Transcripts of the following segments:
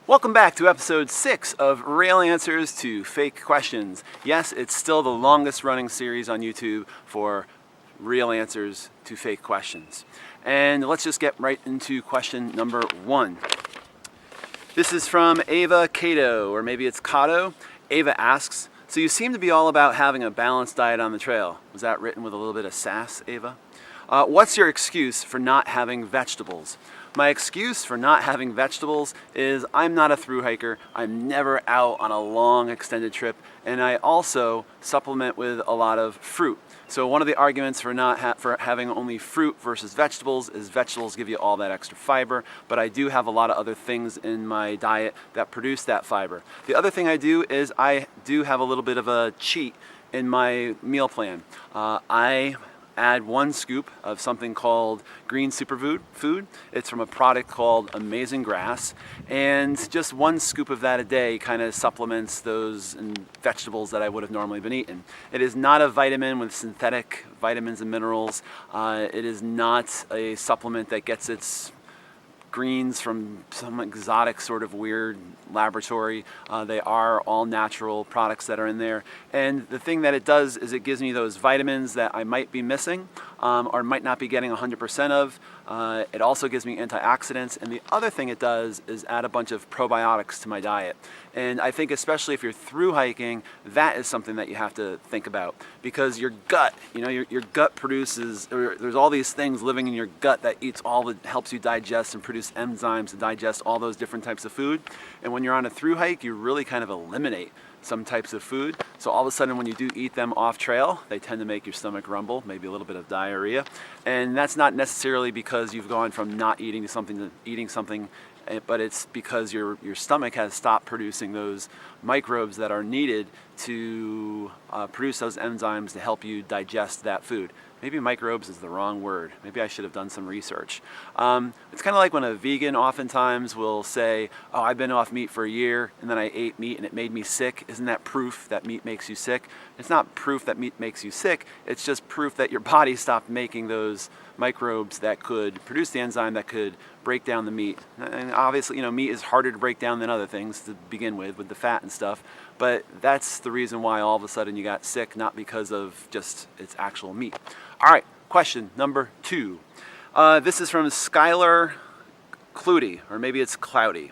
Welcome back to episode 6 of Real Answers to Fake Questions. Yes, it's still the longest running series on YouTube for Real Answers to Fake Questions. And let's just get right into question number 1. This is from Ava Cato, or maybe it's Cato. Ava asks, so you seem to be all about having a balanced diet on the trail. Was that written with a little bit of sass, Ava? What's your excuse for not having vegetables? My excuse for not having vegetables is I'm not a thru hiker. I'm never out on a long extended trip, and I also supplement with a lot of fruit. So one of the arguments for for having only fruit versus vegetables is vegetables give you all that extra fiber, but I do have a lot of other things in my diet that produce that fiber. The other thing I do is I do have a little bit of a cheat in my meal plan. I add 1 scoop of something called green superfood. It's from a product called Amazing Grass, and just 1 scoop of that a day kind of supplements those vegetables that I would have normally been eating. It is not a vitamin with synthetic vitamins and minerals. It is not a supplement that gets its greens from some exotic sort of weird laboratory. They are all natural products that are in there. And the thing that it does is it gives me those vitamins that I might be missing or might not be getting 100% of. It also gives me antioxidants. And the other thing it does is add a bunch of probiotics to my diet. And I think especially if you're through hiking, that is something that you have to think about, because your gut, your gut produces, there's all these things living in your gut that helps you digest and produce enzymes to digest all those different types of food. And when you're on a through hike, you really kind of eliminate some types of food. So all of a sudden when you do eat them off trail, they tend to make your stomach rumble, maybe a little bit of diarrhea. And that's not necessarily because you've gone from not eating something to eating something, but it's because your stomach has stopped producing those microbes that are needed to produce those enzymes to help you digest that food. Maybe microbes is the wrong word. Maybe I should have done some research. It's kind of like when a vegan oftentimes will say, oh, I've been off meat for a year and then I ate meat and it made me sick. Isn't that proof that meat makes you sick? It's not proof that meat makes you sick. It's just proof that your body stopped making those microbes that could produce the enzyme that could break down the meat. And obviously, meat is harder to break down than other things to begin with the fat and stuff. But that's the reason why all of a sudden you got sick, not because of just its actual meat. All right, question number 2. This is from Skylar Cluty, or maybe it's Cloudy.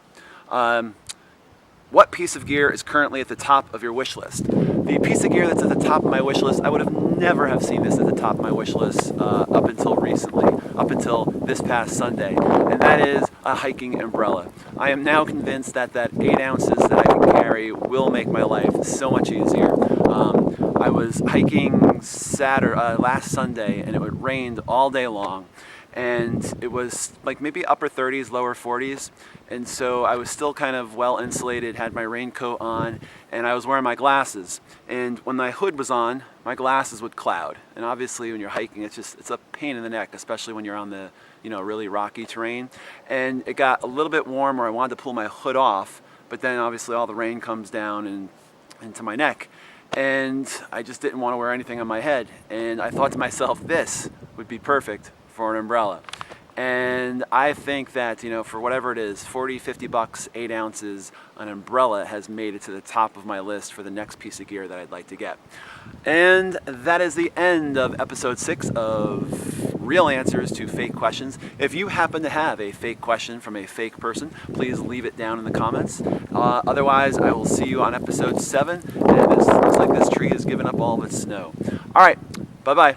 What piece of gear is currently at the top of your wish list? The piece of gear that's at the top of my wish list, I would have never have seen this at the top of my wish list up until recently, up until this past Sunday, and that is a hiking umbrella. I am now convinced that 8 ounces that I can carry will make my life so much easier. I was hiking last Sunday, and it rained all day long. And it was like maybe upper 30s, lower 40s. And so I was still kind of well insulated, had my raincoat on, and I was wearing my glasses. And when my hood was on, my glasses would cloud. And obviously when you're hiking, it's a pain in the neck, especially when you're on the, really rocky terrain. And it got a little bit warm where I wanted to pull my hood off, but then obviously all the rain comes down and into my neck. And I just didn't want to wear anything on my head. And I thought to myself, this would be perfect for an umbrella. And I think that, for whatever it is, 40, 50 bucks, 8 ounces, an umbrella has made it to the top of my list for the next piece of gear that I'd like to get. And that is the end of episode 6 of Real Answers to Fake Questions. If you happen to have a fake question from a fake person, please leave it down in the comments. Otherwise, I will see you on episode 7. And it looks like this tree has given up all of its snow. All right, bye-bye.